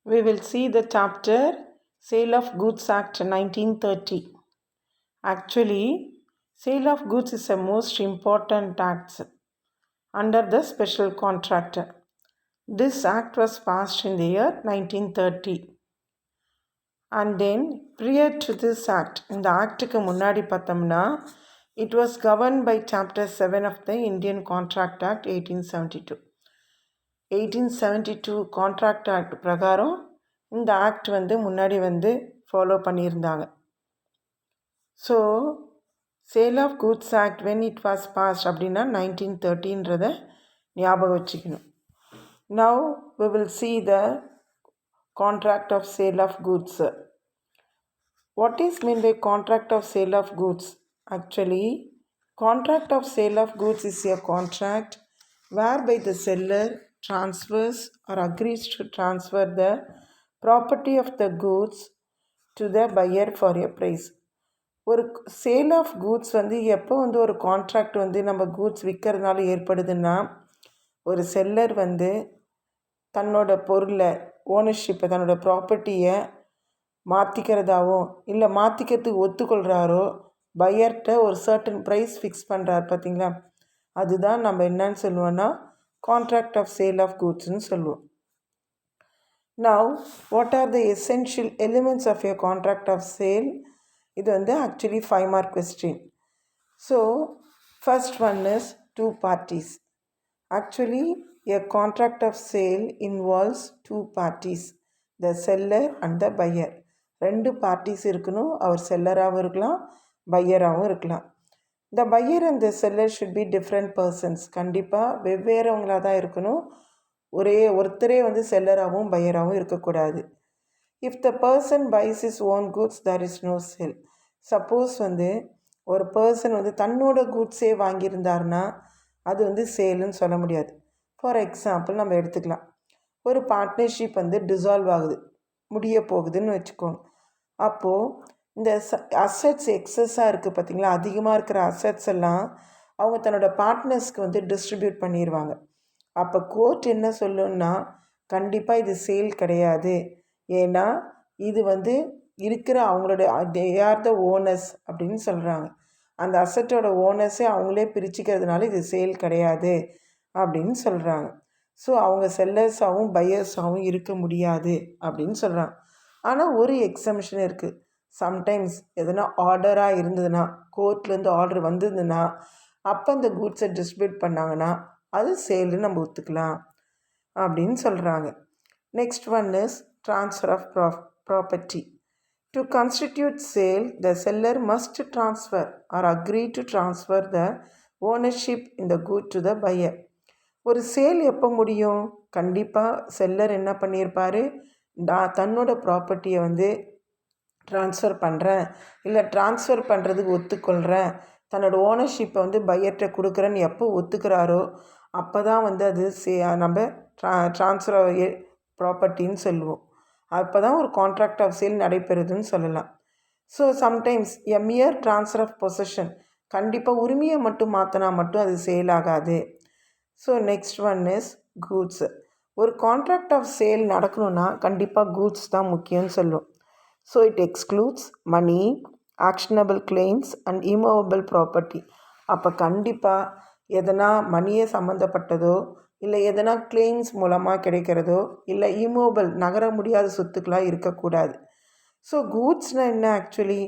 We will see the chapter Sale of Goods Act 1930. Actually, Sale of Goods is a most important act under the Special Contract. This act was passed in the year 1930. And then, prior to this act, in the act முன்னாடி பார்த்தோம்னா, it was governed by Chapter 7 of the Indian Contract Act 1872. 1872 contract act பிரகாரம் இந்த act முன்னாடி follow பண்ணியிருந்தாங்க. So sale of goods act when it was passed அப்படின்னா 1930ன்றத ஞாபகம் வச்சுக்கணும். Now we will see the contract of sale of goods. What is meant by contract of sale of goods? Actually, contract of sale of goods is a contract whereby the seller transfers or agrees to transfer the property of the goods to the buyer for a price. ஒரு sale of goods எப்போ ஒரு contract நம்ம goods விற்கிறதுனால ஏற்படுதுன்னா, ஒரு seller தன்னோட பொருளை ஓனர்ஷிப்பை தன்னோட ப்ராப்பர்ட்டியை மாற்றிக்கிறதாவோ இல்லை மாற்றிக்கிறதுக்கு ஒத்துக்கொள்கிறாரோ பையர்கிட்ட ஒரு சர்டன் ப்ரைஸ் ஃபிக்ஸ் பண்ணுறாரு பார்த்தீங்களா, அதுதான் நம்ம என்னன்னு சொல்லுவோன்னா contract of sale of goods ன்னு சொல்லுவோம். Now, what are the essential elements of a contract of sale? இது actually 5 mark question. So, first one is two parties. Actually, a contract of sale involves two parties, the seller and the buyer. ரெண்டு parties இருக்கணும். அவர் செல்லராகவும் இருக்கலாம், பையராகவும் இருக்கலாம். The buyer and the seller should be different persons. கண்டிப்பாக வெவ்வேறவங்களாக தான் இருக்கணும். ஒருத்தரே செல்லராகவும் பையராகவும் இருக்கக்கூடாது. If the person buys his own goods, there is no sale. Suppose ஒரு பர்சன் தன்னோட கூட்ஸே வாங்கியிருந்தாருன்னா அது சேல்னு சொல்ல முடியாது. ஃபார் எக்ஸாம்பிள் நம்ம எடுத்துக்கலாம், ஒரு பார்ட்னர்ஷிப் டிசால்வ் ஆகுது, முடிய போகுதுன்னு வச்சுக்கோங்க. அப்போது இந்த அசட்ஸ் எக்ஸஸாக இருக்குது பார்த்திங்களா, அதிகமாக இருக்கிற அசட்ஸ் எல்லாம் அவங்க தன்னோட பார்ட்னர்ஸ்க்கு டிஸ்ட்ரிபியூட் பண்ணிடுவாங்க. அப்போ கோர்ட் என்ன சொல்லணும்னா, கண்டிப்பாக இது சேல் கிடையாது, ஏன்னா இது இருக்கிற அவங்களோட தே ஆர் த ஓனர்ஸ் அப்படின்னு சொல்கிறாங்க. அந்த அசட்டோட ஓனர்ஸே அவங்களே பிரிச்சுக்கிறதுனால இது சேல் கிடையாது அப்படின்னு சொல்கிறாங்க. ஸோ அவங்க செல்லர்ஸாகவும் பையர்ஸாகவும் இருக்க முடியாது அப்படின்னு சொல்கிறாங்க. ஆனால் ஒரு எக்ஸம்ஷன் இருக்குது. சம்டைம்ஸ் எதனா ஆர்டராக இருந்ததுன்னா, கோர்ட்லேருந்து ஆர்டர் வந்ததுன்னா, அப்போ அந்த கூட்ஸை டிஸ்ட்ரிபியூட் பண்ணாங்கன்னா அது சேல்னு நம்ம ஒத்துக்கலாம் அப்படின்னு சொல்கிறாங்க. Next one is transfer of property. To constitute sale, the seller must transfer or agree to transfer the ownership in the good to the buyer. ஒரு சேல் எப்போ முடியும்? கண்டிப்பாக செல்லர் என்ன பண்ணியிருப்பார், தன்னோட ப்ராப்பர்ட்டியை ட்ரான்ஸ்ஃபர் பண்ணுறேன், இல்லை ட்ரான்ஸ்ஃபர் பண்ணுறதுக்கு ஒத்துக்கொள்கிறேன், தன்னோட ஓனர்ஷிப்பை பையர்கிட்ட கொடுக்குறேன்னு எப்போ ஒத்துக்கிறாரோ அப்போ தான் அது நம்ம ட்ரான்ஸ்ஃபர் ப்ராப்பர்ட்டின்னு சொல்லுவோம். அப்போ தான் ஒரு கான்ட்ராக்ட் ஆஃப் சேல் நடைபெறுதுன்னு சொல்லலாம். So sometimes a mere transfer of possession, கண்டிப்பாக உரிமையை மட்டும் மாற்றினா மட்டும் அது சேல் ஆகாது. So next one is goods. ஒரு கான்ட்ராக்ட் ஆஃப் சேல் நடக்கணும்னா கண்டிப்பாக கூட்ஸ் தான் முக்கியம்னு சொல்லுவோம். So it excludes money, actionable claims and immovable property. அப்போ கண்டிப்பாக எதனா மணியை சம்மந்தப்பட்டதோ இல்லை எதனா கிளைம்ஸ் மூலமாக கிடைக்கிறதோ இல்லை இமூவபிள் நகர முடியாத சொத்துக்களாக இருக்கக்கூடாது. ஸோ கூட்ஸ்னால் என்ன? Actually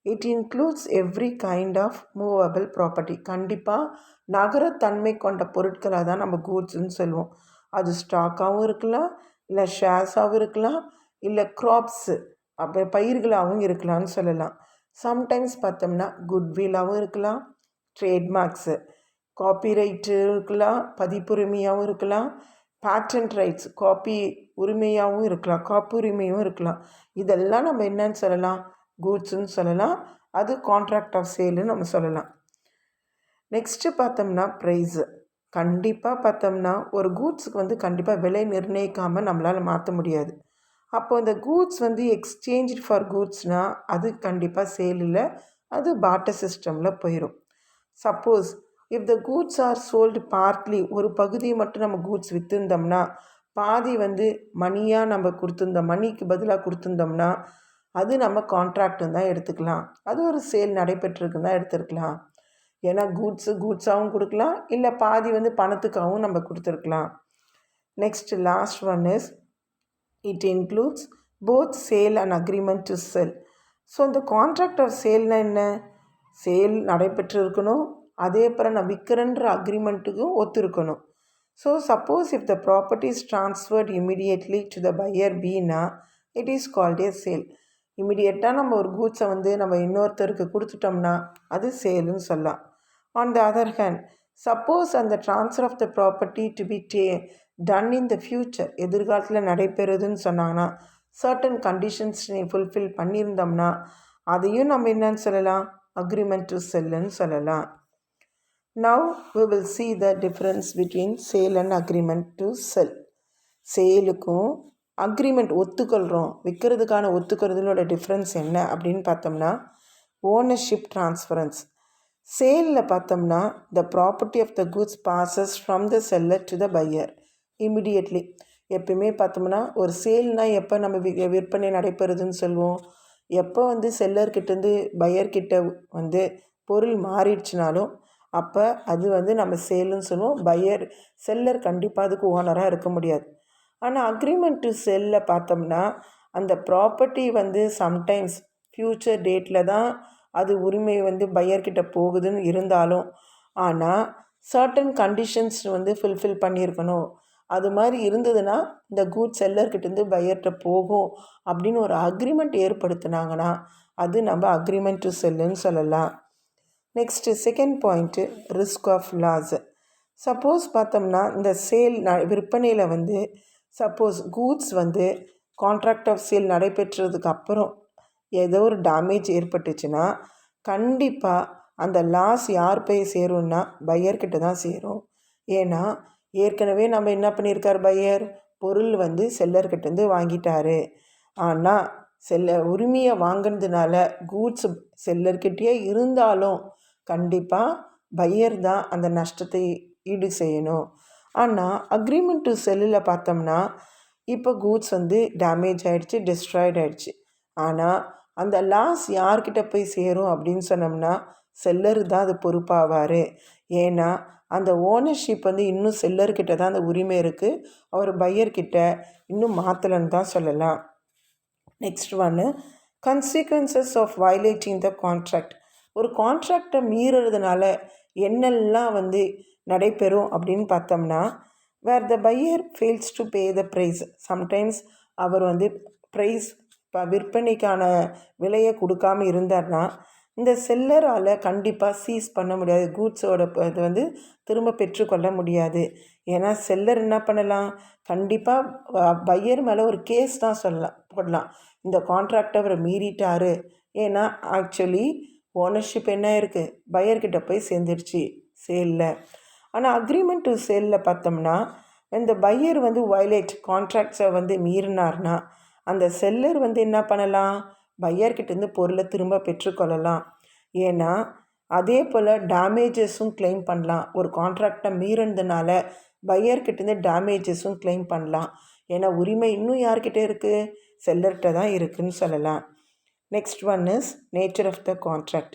it includes every kind of movable property. கண்டிப்பாக நகரத்தன்மை கொண்ட பொருட்களாக தான் நம்ம கூட்ஸ்ன்னு சொல்லுவோம். அது ஸ்டாக்காகவும் இருக்கலாம், இல்லை ஷேர்ஸாகவும் இருக்கலாம், இல்லை க்ராப்ஸு அப்போ பயிர்களாகவும் இருக்கலாம்னு சொல்லலாம். சம்டைம்ஸ் பார்த்தோம்னா குட்வில்லாகவும் இருக்கலாம், ட்ரேட்மார்க்ஸு, காப்பிரைட்டு இருக்கலாம், பதிப்புரிமையாகவும் இருக்கலாம், பேட்டன்ட் ரைட்ஸ் காப்பி உரிமையாகவும் இருக்கலாம், காப்புரிமையும் இருக்கலாம். இதெல்லாம் நம்ம என்னன்னு சொல்லலாம்? கூட்ஸுன்னு சொல்லலாம். அது கான்ட்ராக்ட் ஆஃப் சேல்னு நம்ம சொல்லலாம். நெக்ஸ்ட்டு பார்த்தோம்னா ப்ரைஸு. கண்டிப்பாக பார்த்தோம்னா ஒரு கூட்ஸுக்கு கண்டிப்பாக விலை நிர்ணயிக்காமல் நம்மளால் மாற்ற முடியாது. அப்போ இந்த கூட்ஸ் எக்ஸ்சேஞ்ச் ஃபார் கூட்ஸ்னால் அது கண்டிப்பாக சேல் இல்லை, அது பார்ட்டர் சிஸ்டமில் போயிடும். Suppose if the goods are sold partly, ஒரு பகுதியை மட்டும் நம்ம கூட்ஸ் விற்றுருந்தோம்னா பாதி வந்து மணியாக நம்ம கொடுத்துருந்தோம், மணிக்கு பதிலாக கொடுத்துருந்தோம்னா அது நம்ம கான்ட்ராக்ட்னு தான் எடுத்துக்கலாம். அது ஒரு சேல் நடைபெற்றிருக்குன்னு தான் எடுத்துருக்கலாம். ஏன்னா கூட்ஸாகவும் கொடுக்கலாம், இல்லை பாதி வந்து பணத்துக்காகவும் நம்ம கொடுத்துருக்கலாம். Next last one is it includes both sale and agreement to sell. So இந்த கான்ட்ராக்ட் ஆஃப் சேல்னால் என்ன? சேல் நடைபெற்று இருக்கணும், அதே அப்புறம் நான் விற்கிறேன்ற அக்ரிமெண்ட்டுக்கும் ஒத்துருக்கணும். So suppose if the property is transferred immediately to the buyer பீனா it is called a sale. இமிடியேட்டாக நம்ம ஒரு கூட்ஸை வந்து நம்ம இன்னொருத்தருக்கு கொடுத்துட்டோம்னா அது சேலுன்னு சொல்லலாம். On the other hand, suppose அந்த transfer of the property to be done in the future, எதிர்காலத்தில் நடைபெறுதுன்னு சொன்னாங்கன்னா சர்டன் கண்டிஷன்ஸ் நீ ஃபுல்ஃபில் பண்ணியிருந்தோம்னா அதையும் நம்ம என்னன்னு சொல்லலாம்? அக்ரிமெண்ட் டு செல்லுன்னு சொல்லலாம். Now we will see the difference between sale and agreement to sell. சேலுக்கும் அக்ரிமெண்ட் ஒத்துக்கொள்கிறோம், விற்கிறதுக்கான ஒத்துக்கிறதுனோட டிஃப்ரென்ஸ் என்ன அப்படின்னு பார்த்தோம்னா ஓனர்ஷிப் ட்ரான்ஸ்ஃபரன்ஸ். சேலில் பார்த்தோம்னா the property of the goods passes from the seller to the buyer immediately. எப்பயுமே பார்த்தோம்னா ஒரு சேல்னால் எப்போ நம்ம விற்பனை நடைபெறுதுன்னு சொல்லுவோம்? எப்போ வந்து செல்லர்கிட்டேருந்து பையர்கிட்ட வந்து பொருள் மாறிடுச்சுனாலும் அப்போ அது வந்து நம்ம சேலுன்னு சொல்லுவோம். செல்லர் கண்டிப்பாக அதுக்கு ஓனராக இருக்க முடியாது. ஆனால் அக்ரிமெண்ட் டு செல்லில் பார்த்தோம்னா அந்த ப்ராப்பர்ட்டி வந்து சம்டைம்ஸ் ஃப்யூச்சர் டேட்டில் தான் அது உரிமை வந்து பையர்கிட்ட போகுதுன்னு இருந்தாலும், ஆனால் சர்டன் கண்டிஷன்ஸ் வந்து ஃபுல்ஃபில் பண்ணியிருக்கணும். அது மாதிரி இருந்ததுன்னா இந்த கூட்ஸ் செல்லர்கிட்டேருந்து பையர்கிட்ட போகும் அப்படின்னு ஒரு அக்ரிமெண்ட் ஏற்படுத்தினாங்கன்னா அது நம்ம அக்ரிமெண்ட் டு செல்லுன்னு சொல்லலாம். Next second point risk of loss. Suppose பார்த்தோம்னா இந்த சேல் விற்பனையில் வந்து சப்போஸ் கூட்ஸ் வந்து கான்ட்ராக்ட் ஆஃப் சேல் நடைபெற்றதுக்கு அப்புறம் ஏதோ ஒரு டேமேஜ் ஏற்பட்டுச்சுன்னா கண்டிப்பாக அந்த லாஸ் யார் போய் சேரும்னா பையர்கிட்ட தான் சேரும். ஏன்னா ஏற்கனவே நம்ம என்ன பண்ணியிருக்கார் பையர்? பொருள் வந்து செல்லர்கிட்டேருந்து வாங்கிட்டாரு. ஆனால் உரிமையை வாங்கினதுனால கூட்ஸ் செல்லர்கிட்டயே இருந்தாலும் கண்டிப்பாக பையர் தான் அந்த நஷ்டத்தை ஈடு செய்யணும். ஆனால் அக்ரிமெண்ட் டு செல்லில் பார்த்தோம்னா இப்போ கூட்ஸ் வந்து டேமேஜ் ஆகிடுச்சு, டிஸ்ட்ராய்ட் ஆகிடுச்சு. ஆனால் அந்த லாஸ் யார்கிட்ட போய் சேரும் அப்படின்னு சொன்னோம்னா செல்லர் தான் அது பொறுப்பாவார். ஏன்னா அந்த ஓனர்ஷிப் வந்து இன்னும் செல்லர்கிட்ட தான் அந்த உரிமை இருக்குது, அவர் பையர்கிட்ட இன்னும் மாற்றலன்னு தான் சொல்லலாம். நெக்ஸ்ட் ஒன்று consequences of violating the contract. ஒரு கான்ட்ராக்டை மீறுறதுனால என்னெல்லாம் வந்து நடைபெறும் அப்படின்னு பார்த்தோம்னா where the buyer fails to pay the price. Sometimes அவர் வந்து ப்ரைஸ் விற்பனைக்கான விலையை கொடுக்காமல் இருந்தார்னா இந்த செல்லரால் கண்டிப்பாக சீஸ் பண்ண முடியாது, கூட்ஸோட இது வந்து திரும்ப பெற்றுக்கொள்ள முடியாது. ஏன்னா செல்லர் என்ன பண்ணலாம்? கண்டிப்பாக பையர் மேலே ஒரு கேஸ் தான் போடலாம். இந்த கான்ட்ராக்டை அவரை மீறிட்டார். ஏன்னா ஆக்சுவலி ஓனர்ஷிப் என்ன இருக்குது? பையர்கிட்ட போய் சேர்ந்துருச்சு சேலில். ஆனால் அக்ரிமெண்ட் டு சேலில் பார்த்தோம்னா இந்த பையர் வந்து வயலேட் கான்ட்ராக்ட்ஸை வந்து மீறினார்னா அந்த செல்லர் வந்து என்ன பண்ணலாம்? பையர்கிட்டேருந்து பொருளை திரும்ப பெற்றுக்கொள்ளலாம். ஏன்னா அதே போல் டேமேஜஸும் கிளைம் பண்ணலாம். ஒரு கான்ட்ராக்டை மீறினதுனால பையர்கிட்டேருந்து டேமேஜஸும் கிளைம் பண்ணலாம். ஏன்னா உரிமை இன்னும் யார்கிட்ட இருக்குது? செல்லர்கிட்ட தான் இருக்குதுன்னு சொல்லலாம். Next one is nature of the contract.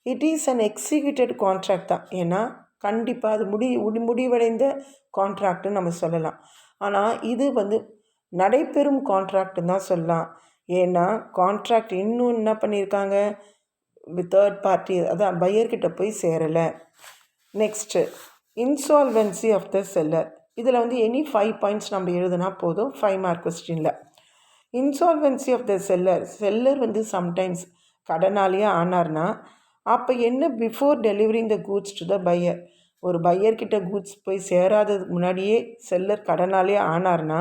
It is unexecuted contract தான். ஏன்னா கண்டிப்பாக அது முடிவடைந்த கான்ட்ராக்டுன்னு நம்ம சொல்லலாம். ஆனால் இது வந்து நடைபெறும் கான்ட்ராக்டுன்னு தான் சொல்லலாம். ஏன்னா கான்ட்ராக்ட் இன்னும் என்ன பண்ணியிருக்காங்க? தேர்ட் பார்ட்டி, அதான் பையர்கிட்ட போய் சேரலை. Next insolvency of the seller. இதில் வந்து எனி 5 பாயிண்ட்ஸ் நம்ம எழுதுனா போதும் 5 மார்க் கொஸ்டினில். இன்சால்வென்சி ஆஃப் த செல்லர் வந்து சம்டைம்ஸ் கடனாளியே ஆனார்னா அப்போ என்ன? Before delivering the goods to the buyer. ஒரு பையர்கிட்ட கூட்ஸ் போய் சேராததுக்கு முன்னாடியே செல்லர் கடனாளியே ஆனார்னா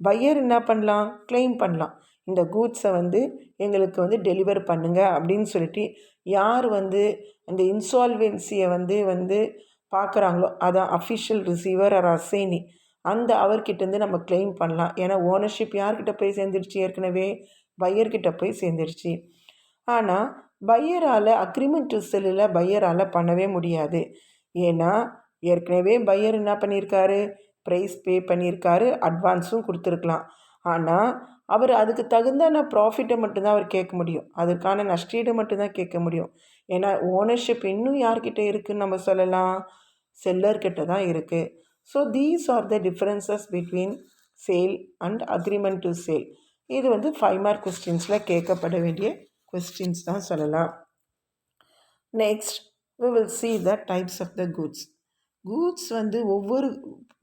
பையர் என்ன பண்ணலாம்? கிளைம் பண்ணலாம். இந்த கூட்ஸை வந்து எங்களுக்கு வந்து டெலிவர் பண்ணுங்கள் அப்படின்னு சொல்லிட்டு யார் வந்து அந்த இன்சால்வென்சியை வந்து பார்க்குறாங்களோ அதான் அஃபிஷியல் ரிசீவர் ஆர் அசைனி, அந்த அவர்கிட்டேருந்து நம்ம கிளைம் பண்ணலாம். ஏன்னா ஓனர்ஷிப் யார்கிட்ட போய் சேர்ந்துருச்சு? ஏற்கனவே பையர்கிட்ட போய் சேர்ந்துருச்சு. ஆனால் பையரால் அக்ரிமெண்ட் டு செல்லில் பையரால் பண்ணவே முடியாது. ஏன்னா ஏற்கனவே பையர் என்ன பண்ணியிருக்காரு? ப்ரைஸ் பே பண்ணியிருக்காரு, அட்வான்ஸும் கொடுத்துருக்கலாம். ஆனால் அவர் அதுக்கு தகுந்தான ப்ராஃபிட்டை மட்டும்தான் அவர் கேட்க முடியும், அதுக்கான நஷ்டீடு மட்டும்தான் கேட்க முடியும். ஏன்னா ஓனர்ஷிப் இன்னும் யார்கிட்ட இருக்குதுன்னு நம்ம சொல்லலாம், செல்லர்கிட்ட தான் இருக்குது. So these are the differences between sale and agreement to sale. இது 5 மார்க் கொஸ்டின்ஸில் கேட்கப்பட வேண்டிய கொஸ்டின்ஸ் தான் சொல்லலாம். Next we will see the types of the goods. Goods ஒவ்வொரு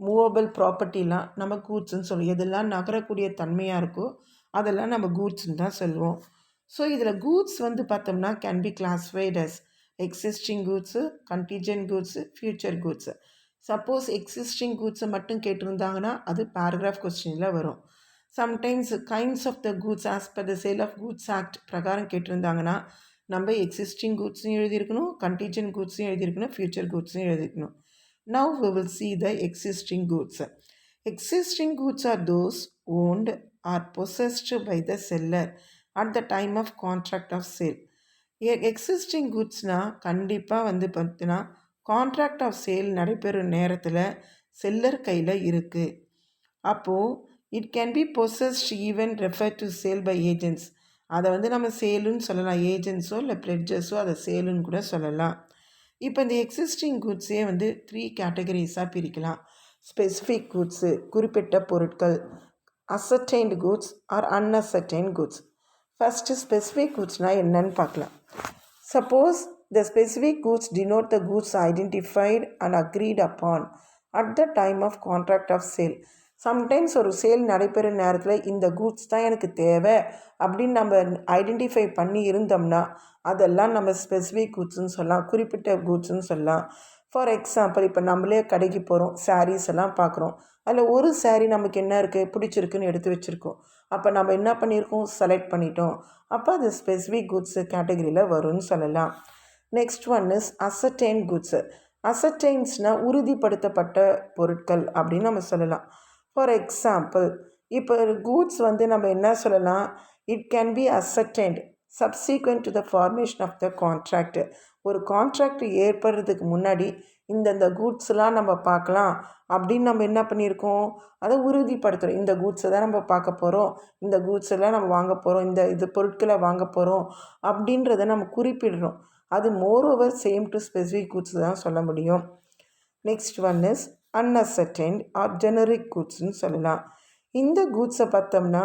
மூவபிள் ப்ராப்பர்ட்டிலாம் நம்ம கூட்ஸ்ன்னு சொல்லுவோம். எதெல்லாம் நகரக்கூடிய தன்மையாக இருக்கோ அதெல்லாம் நம்ம கூட்ஸ்ன்னு தான் சொல்லுவோம். ஸோ இதில் கூட்ஸ் பார்த்தோம்னா can be classified as existing goods, contingent goods, future goods. Suppose existing கூட்ஸை மட்டும் கேட்டிருந்தாங்கன்னா அது பேராகிராஃப் கொஸ்டினில் வரும். Sometimes kinds of the goods as per the sale of goods act பிரகாரம் கேட்டிருந்தாங்கன்னா நம்ம எக்ஸிஸ்டிங் கூட்ஸும் எழுதியிருக்கணும், கண்டிஜென்ட் கூட்ஸும் எழுதியிருக்கணும், ஃப்யூச்சர் கூட்ஸும் எழுதியிருக்கணும். Now we will see the existing goods. Existing goods are those owned or possessed by the seller at the time of contract of sale. Existing கூட்ஸ்னால் கண்டிப்பாக பார்த்தீங்கன்னா கான்ட்ராக்ட் ஆஃப் சேல் நடைபெறும் நேரத்தில் செல்லர் கையில் இருக்குது. அப்போது it can be possessed even refer to sale by agents. அதை நம்ம சேலுன்னு சொல்லலாம், ஏஜென்ட்ஸோ இல்லை ப்ளெட்ஜஸோ அதை சேலுன்னு கூட சொல்லலாம். இப்போ இந்த எக்ஸிஸ்டிங் கூட்ஸே 3 கேட்டகரிஸாக பிரிக்கலாம். ஸ்பெசிஃபிக் கூட்ஸு குறிப்பிட்ட பொருட்கள், ascertained goods or unascertained goods. First specific கூட்ஸ்னால் என்னன்னு பார்க்கலாம். Suppose the specific goods denote the goods identified and agreed upon at the time of contract of sale. Sometimes ஒரு சேல் நடைபெறும் நேரத்தில் இந்த கூட்ஸ் தான் எனக்கு தேவை அப்படின்னு நம்ம ஐடென்டிஃபை பண்ணி இருந்தோம்னா அதெல்லாம் நம்ம ஸ்பெசிஃபிக் கூட்ஸ்ன்னு சொல்லலாம், குறிப்பிட்ட கூட்ஸ்ன்னு சொல்லலாம். ஃபார் எக்ஸாம்பிள் இப்போ நம்மளே கடைக்கு போகிறோம், சாரீஸ் எல்லாம் பார்க்குறோம், அதில் ஒரு சாரீ நமக்கு என்ன இருக்குது பிடிச்சிருக்குன்னு எடுத்து வச்சுருக்கோம். அப்போ நம்ம என்ன பண்ணியிருக்கோம், செலக்ட் பண்ணிட்டோம். அப்போ அது ஸ்பெசிஃபிக் கூட்ஸு கேட்டகரியில் வரும்னு சொல்லலாம். Next one is ascertained goods. அசர்டைன்ஸ்னால் உறுதிப்படுத்தப்பட்ட பொருட்கள் அப்படின்னு நம்ம சொல்லலாம். ஃபார் எக்ஸாம்பிள் இப்போ கூட்ஸ் நம்ம என்ன சொல்லலாம், it can be ascertained subsequent to the formation of the contract. ஒரு கான்ட்ராக்ட் ஏற்படுறதுக்கு முன்னாடி இந்தந்த கூட்ஸ்லாம் நம்ம பார்க்கலாம் அப்படின்னு நம்ம என்ன பண்ணியிருக்கோம், அதை உறுதிப்படுத்துகிறோம். இந்த கூட்ஸை தான் நம்ம பார்க்க போகிறோம், இந்த கூட்ஸ் எல்லாம் நம்ம வாங்க போகிறோம், இது பொருட்களை வாங்க போகிறோம் அப்படின்றத நம்ம குறிப்பிடுறோம். அது moreover same to specific goods தான் சொல்ல முடியும். Next one is unascertained or generic கூட்ஸ்ன்னு சொல்லலாம். இந்த கூட்ஸை பார்த்தோம்னா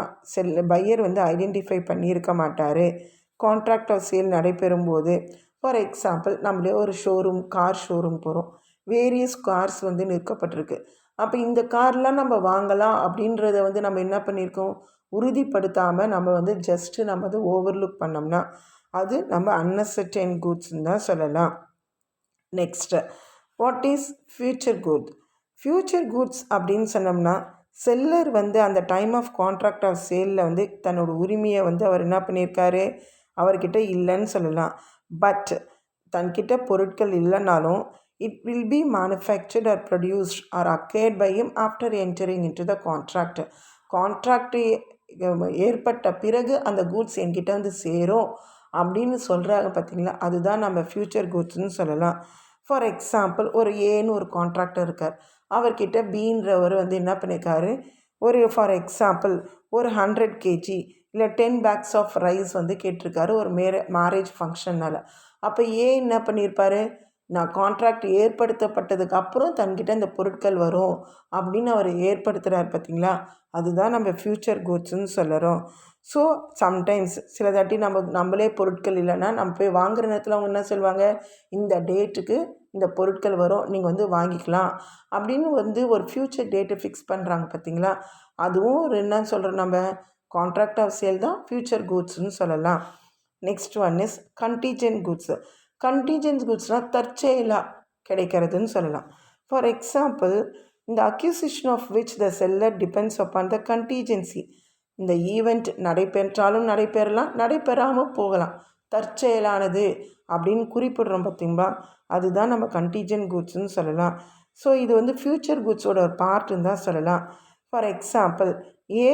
பையர் ஐடென்டிஃபை பண்ணியிருக்க மாட்டார் கான்ட்ராக்ட் ஆஃப் சேல் நடைபெறும் போது. ஃபார் எக்ஸாம்பிள் நம்மளே ஒரு ஷோரூம், கார் ஷோரூம் போகிறோம், வேரியஸ் கார்ஸ் நிற்கப்பட்டிருக்கு. அப்போ இந்த கார்லாம் நம்ம வாங்கலாம் அப்படின்றத நம்ம என்ன பண்ணியிருக்கோம், உறுதிப்படுத்தாமல் நம்ம ஜஸ்ட்டு நம்ம அதை ஓவர்லுக் பண்ணோம்னா அது நம்ம அன்அசர்டைன் கூட்ஸ்ன்னு தான் சொல்லலாம். Next what is future good? Future goods அப்படின்னு சொன்னோம்னா செல்லர் அந்த டைம் ஆஃப் கான்ட்ராக்ட் ஆஃப் சேலில் தன்னோட உரிமையை அவர் என்ன பண்ணியிருக்காரு, அவர்கிட்ட இல்லைன்னு சொல்லலாம். பட் தன்கிட்ட பொருட்கள் இல்லைனாலும் it will be manufactured or produced or acquired by him after entering into the contract. Contract ஏற்பட்ட பிறகு அந்த கூட்ஸ் என்கிட்ட சேரும் அப்படின்னு சொல்கிறாங்க பார்த்தீங்களா, அதுதான் நம்ம ஃப்யூச்சர் கூட்ஸ்ன்னு சொல்லலாம். ஃபார் எக்ஸாம்பிள் ஒரு ஏன்னு ஒரு கான்ட்ராக்டர் இருக்கார், அவர்கிட்ட பீன்றவர் என்ன பண்ணியிருக்காரு, ஃபார் எக்ஸாம்பிள் ஒரு 100 kg இல்லை 10 bags ஆஃப் ரைஸ் கேட்டிருக்காரு ஒரு மேரேஜ் ஃபங்க்ஷனால். அப்போ என்ன பண்ணியிருப்பார், நான் கான்ட்ராக்ட் ஏற்படுத்தப்பட்டதுக்கு அப்புறம் தன்கிட்ட இந்த பொருட்கள் வரும் அப்படின்னு அவர் ஏற்படுத்துகிறார் பார்த்தீங்களா, அதுதான் நம்ம ஃப்யூச்சர் கூட்ஸ்ன்னு சொல்லுறோம். ஸோ சம்டைம்ஸ் சில தாட்டி நம்மளே பொருட்கள் இல்லைன்னா நம்ம போய் வாங்குகிற நேரத்தில் அவங்க என்ன சொல்லுவாங்க, இந்த டேட்டுக்கு இந்த பொருட்கள் வரும், நீங்கள் வாங்கிக்கலாம் அப்படின்னு ஒரு ஃப்யூச்சர் டேட்டை ஃபிக்ஸ் பண்ணுறாங்க பார்த்தீங்களா, அதுவும் என்ன சொல்கிறோம், நம்ம கான்ட்ராக்ட் ஆஃப் சேல் தான் ஃப்யூச்சர் கூட்ஸ்ன்னு சொல்லலாம். Next one is contingent goods. Contingent கூட்ஸ்னால் தற்செயலாக கிடைக்கிறதுன்னு சொல்லலாம். ஃபார் எக்ஸாம்பிள் இந்த acquisition of which the seller depends upon the contingency. இந்த ஈவெண்ட் நடைபெற்றாலும் நடைபெறலாம், நடைபெறாமல் போகலாம், தற்செயலானது அப்படின்னு குறிப்பிடுறோம் பார்த்தீங்களா, அதுதான் நம்ம கண்டிஜென்ட் கூட்ஸ்ன்னு சொல்லலாம். ஸோ இது ஃப்யூச்சர் கூட்ஸோட ஒரு பார்ட்டுன்னு தான் சொல்லலாம். ஃபார் எக்ஸாம்பிள் ஏ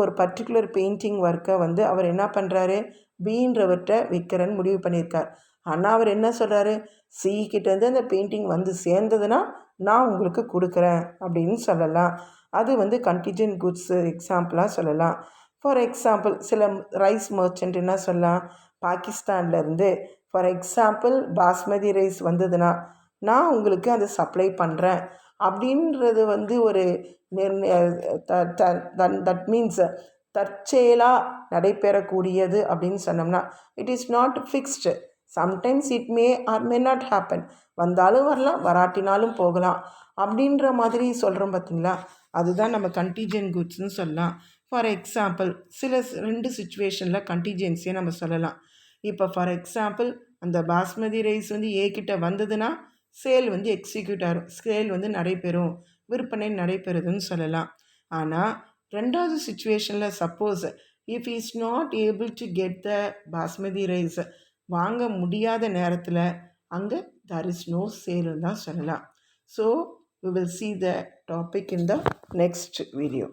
ஒரு பர்டிகுலர் பெயிண்டிங் ஒர்க்கை அவர் என்ன பண்ணுறாரு, பீன்றவர்கிட்ட விற்கிறன்னு முடிவு பண்ணியிருக்கார். ஆனால் அவர் என்ன சொல்கிறாரு, சி கிட்டேருந்து அந்த பெயிண்டிங் சேர்ந்ததுன்னா நான் உங்களுக்கு கொடுக்குறேன் அப்படின்னு சொல்லலாம். அது வந்து கண்டிஜென்ட் குட்ஸு எக்ஸாம்பிளாக சொல்லலாம். ஃபார் எக்ஸாம்பிள் சில ரைஸ் மர்ச்சன்ட் என்ன சொல்லலாம், பாகிஸ்தான்லேருந்து ஃபார் எக்ஸாம்பிள் பாஸ்மதி ரைஸ் வந்ததுன்னா நான் உங்களுக்கு அதை சப்ளை பண்ணுறேன் அப்படின்றது வந்து ஒரு தட் மீன்ஸ் தற்செயலாக நடைபெறக்கூடியது அப்படின்னு சொன்னோம்னா it is not fixed. Sometimes it may R may not happen. வந்தாலும் வரலாம், வராட்டினாலும் போகலாம் அப்படின்ற மாதிரி சொல்கிறோம் பார்த்தீங்களா, அதுதான் நம்ம கண்டிஜென்ட் குட்ஸ்னு சொல்லலாம். ஃபார் எக்ஸாம்பிள் சில 2 சுச்சுவேஷனில் கண்டிஜென்சியை நம்ம சொல்லலாம். இப்போ ஃபார் எக்ஸாம்பிள் அந்த பாஸ்மதி ரைஸ் வந்து ஏகிட்ட வந்ததுன்னா சேல் வந்து எக்ஸிக்யூட் ஆகும், சேல் வந்து நடைபெறும், விற்பனை நடைபெறுதுன்னு சொல்லலாம். ஆனால் 2வது சுச்சுவேஷனில் suppose if is not able to get the basmati rice, வாங்க முடியாத நேரத்தில் அங்கே there is no sale தான் சொல்லலாம். So we will see the topic in the next video.